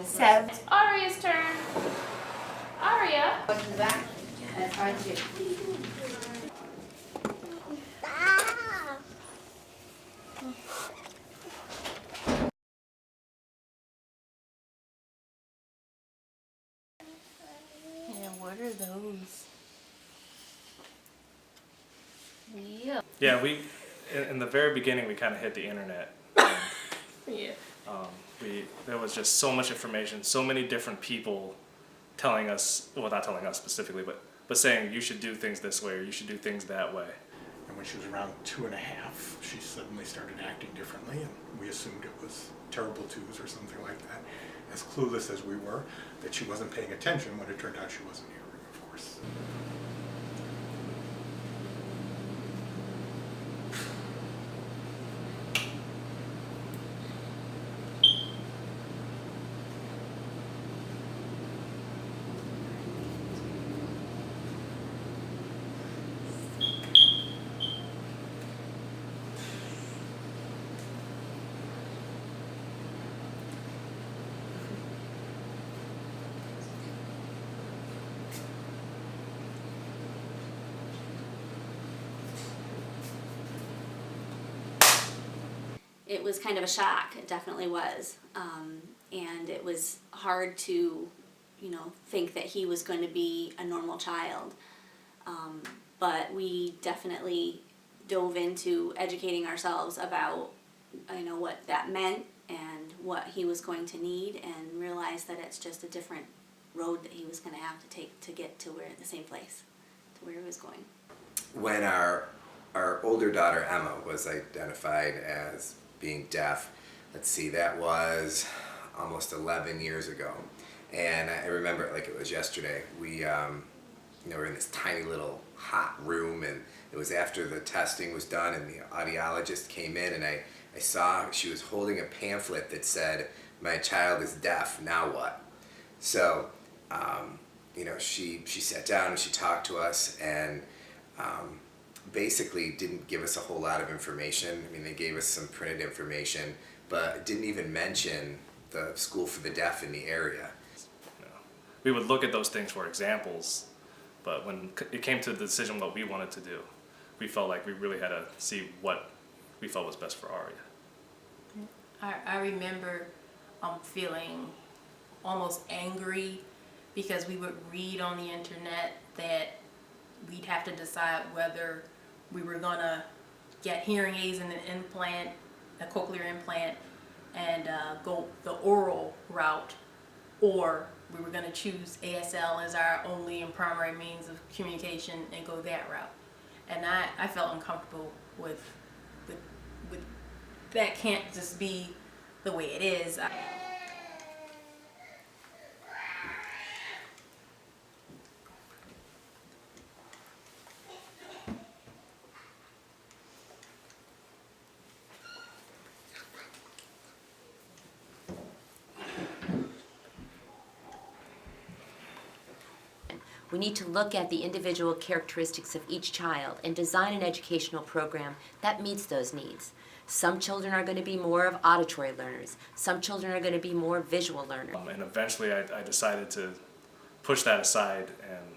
Seven. Aria's turn. Aria. Go to the back. That's hard to do. Yeah, what are those? Yeah, in the very beginning, we kind of hit the internet. Yeah. There was just so much information, so many different people telling us, well, not telling us specifically, but saying you should do things this way or you should do things that way. And when she was around 2.5, she suddenly started acting differently, and we assumed it was terrible twos or something like that. As clueless as we were, that she wasn't paying attention when it turned out she wasn't hearing, of course. It was kind of a shock, it definitely was. And it was hard to, think that he was going to be a normal child. But we definitely dove into educating ourselves about, what that meant and what he was going to need, and realized that it's just a different road that he was going to have to take to get to the same place, to where he was going. When our older daughter Emma was identified as being deaf, that was almost 11 years ago. And I remember it like it was yesterday. We were in this tiny little hot room, and it was after the testing was done and the audiologist came in, and I saw she was holding a pamphlet that said, "My child is deaf, now what?" So, she sat down and she talked to us, and basically didn't give us a whole lot of information. I mean, they gave us some printed information, but didn't even mention the school for the deaf in the area. We would look at those things for examples, but when it came to the decision what we wanted to do, we felt like we really had to see what we felt was best for Aria. I remember feeling almost angry because we would read on the internet that we'd have to decide whether we were gonna get hearing aids and an implant, a cochlear implant, and go the oral route, or we were gonna choose ASL as our only and primary means of communication and go that route. And I felt uncomfortable with that. Can't just be the way it is. We need to look at the individual characteristics of each child and design an educational program that meets those needs. Some children are going to be more of auditory learners. Some children are going to be more visual learners. And eventually I decided to push that aside and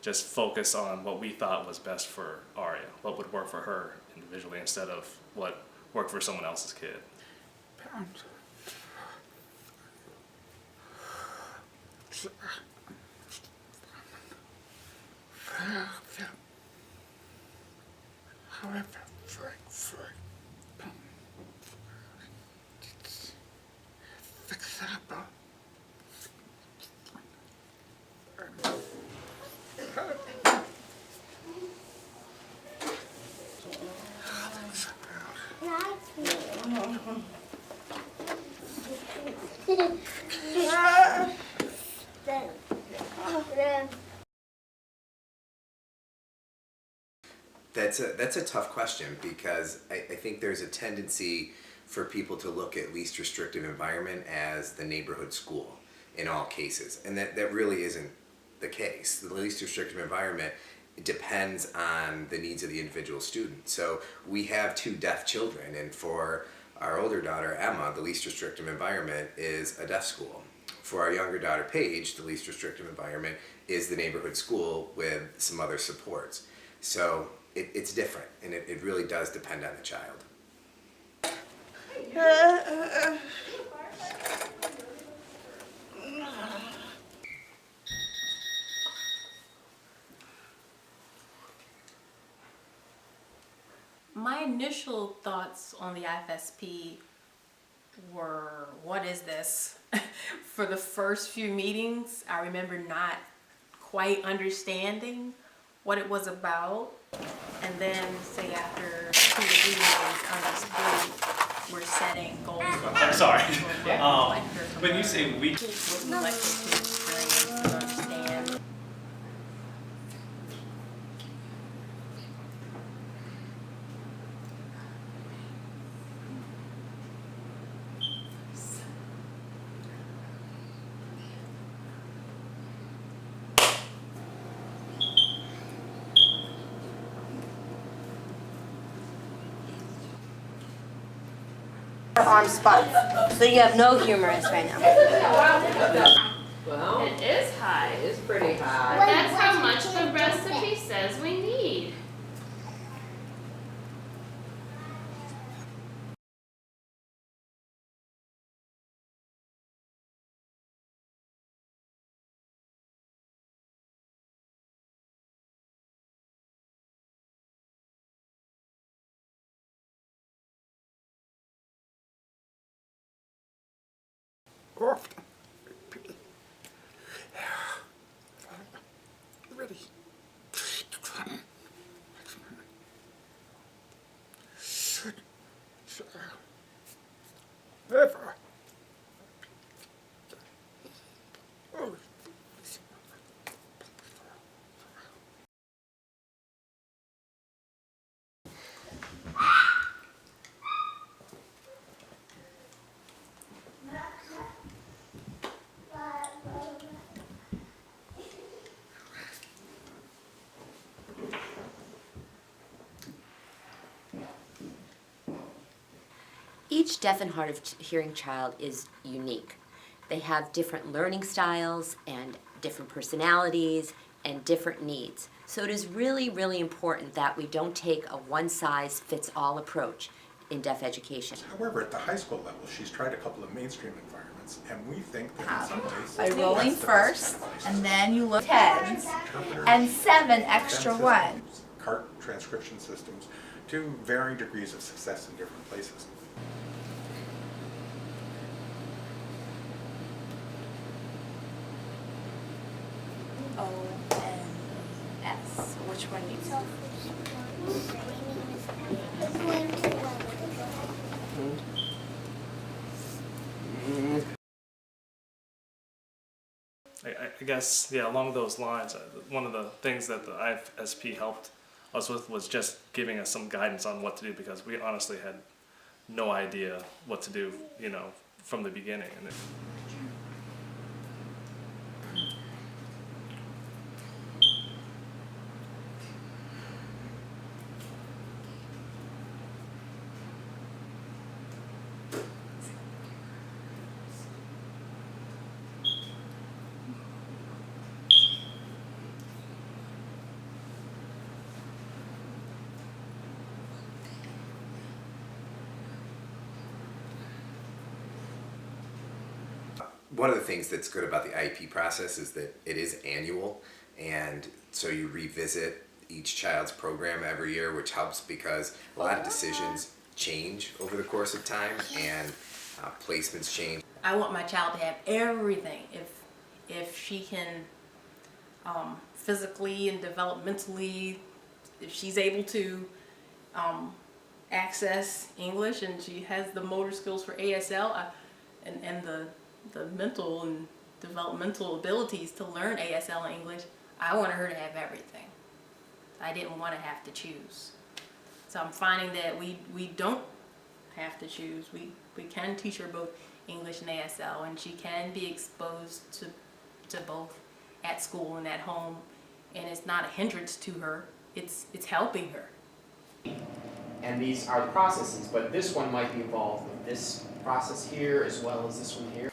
just focus on what we thought was best for Aria, what would work for her individually instead of what worked for someone else's kid. That's a tough question, because I think there's a tendency for people to look at least restrictive environment as the neighborhood school in all cases, and that really isn't the case. The least restrictive environment depends on the needs of the individual student. So we have 2 deaf children, and for our older daughter Emma, the least restrictive environment is a deaf school. For our younger daughter Paige, the least restrictive environment is the neighborhood school with some other supports. So it's different, and it really does depend on the child. My initial thoughts on the IFSP were, what is this? For the first few meetings, I remember not quite understanding what it was about. And then, say after 2 or 3 meetings, understood we're setting goals. I'm sorry. When you say we, what we like to experience and understand. Arm spots. So you have no humerus right now. Well, It is high. it's pretty high. That's how much the recipe says we need. Often. Ready. Should ever. Oh. Each deaf and hard of hearing child is unique. They have different learning styles and different personalities and different needs. So it is really, really important that we don't take a one-size-fits-all approach in deaf education. However, at the high school level, she's tried a couple of mainstream environments, and we think that in some ways By rolling that's the first, best and then you look heads, interpreters, and 7 extra STEM ones. systems, CART transcription systems, to varying degrees of success in different places. O-N-S. Which one needs to? I guess, yeah, along those lines, one of the things that the IFSP helped us with was just giving us some guidance on what to do, because we honestly had no idea what to do, from the beginning. And One of the things that's good about the IEP process is that it is annual, and so you revisit each child's program every year, which helps because a lot of decisions change over the course of time, and placements change. I want my child to have everything. If she can physically and developmentally, if she's able to access English and she has the motor skills for ASL and the mental and developmental abilities to learn ASL and English, I want her to have everything. I didn't want to have to choose. So I'm finding that we don't have to choose. We can teach her both English and ASL, and she can be exposed to both at school and at home, and it's not a hindrance to her. It's helping her. And these are processes, but this one might be involved with this process here as well as this one here.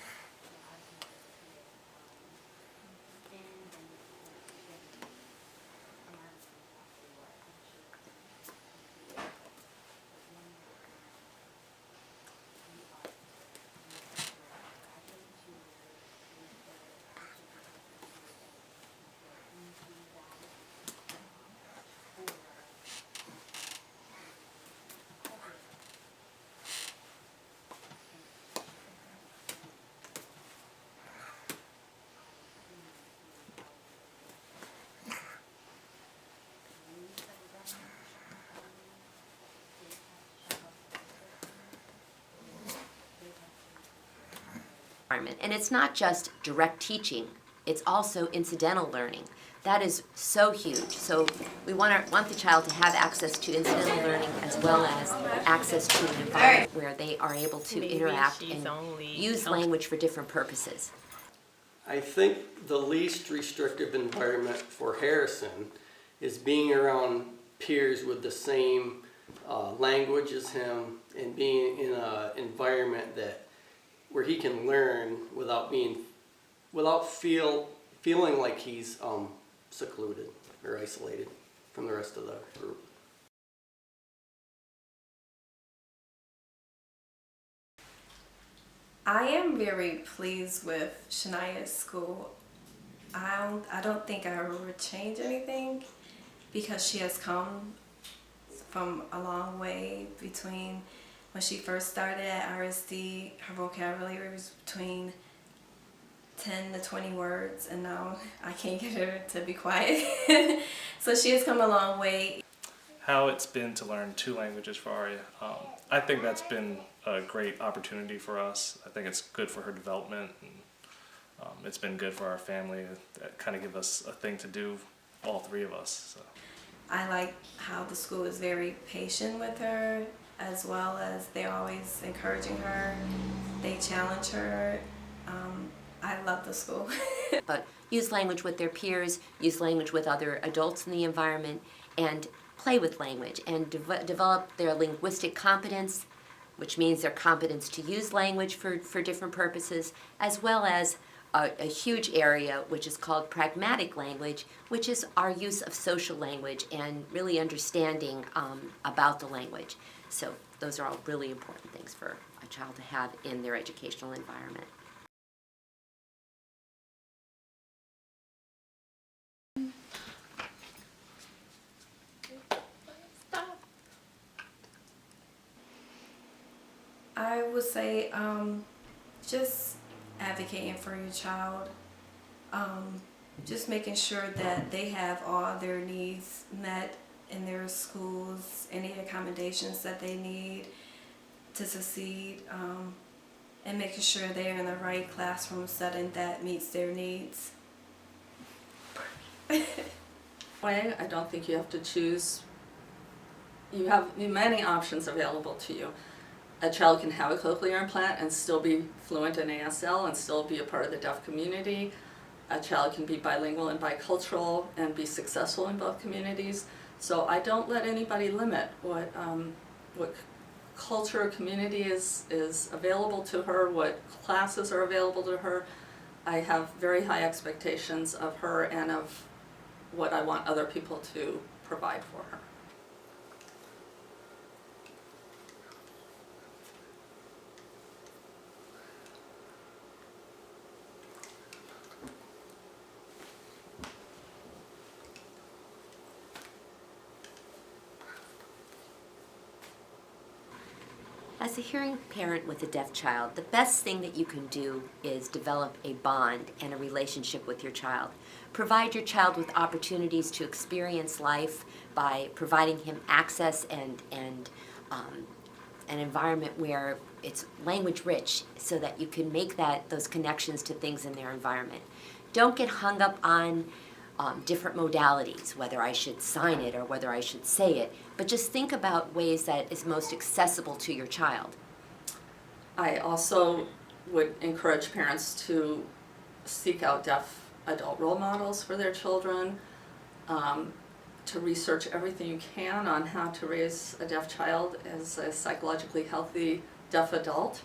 And it's not just direct teaching, it's also incidental learning. That is so huge. So we want the child to have access to incidental learning as well as access to an environment where they are able to interact and use language for different purposes. I think the least restrictive environment for Harrison is being around peers with the same language as him and being in an environment where he can learn without feeling like he's secluded or isolated from the rest of the group. I am very pleased with Shania's school. I don't think I would change anything because she has come from a long way between when she first started at RSD. Her vocabulary was between 10 to 20 words, and now I can't get her to be quiet. So she has come a long way. How it's been to learn 2 languages for Aria. I think that's been a great opportunity for us. I think it's good for her development, and it's been good for our family. That kind of give us a thing to do, all 3 of us. So. I like how the school is very patient with her, as well as they're always encouraging her. They challenge her. I love the school. But use language with their peers, use language with other adults in the environment, and play with language and develop their linguistic competence, which means their competence to use language for different purposes, as well as a huge area which is called pragmatic language, which is our use of social language and really understanding about the language. So those are all really important things for a child to have in their educational environment. I would say just advocating for your child, just making sure that they have all their needs met in their schools, any accommodations that they need to succeed, and making sure they're in the right classroom setting that meets their needs. I don't think you have to choose. You have many options available to you. A child can have a cochlear implant and still be fluent in ASL and still be a part of the deaf community. A child can be bilingual and bicultural and be successful in both communities. So I don't let anybody limit what culture or community is available to her, what classes are available to her. I have very high expectations of her and of what I want other people to provide for her. As a hearing parent with a deaf child, the best thing that you can do is develop a bond and a relationship with your child. Provide your child with opportunities to experience life by providing him access and an environment where it's language rich so that you can make those connections to things in their environment. Don't get hung up on different modalities, whether I should sign it or whether I should say it, but just think about ways that is most accessible to your child. I also would encourage parents to seek out deaf adult role models for their children, to research everything you can on how to raise a deaf child as a psychologically healthy deaf adult.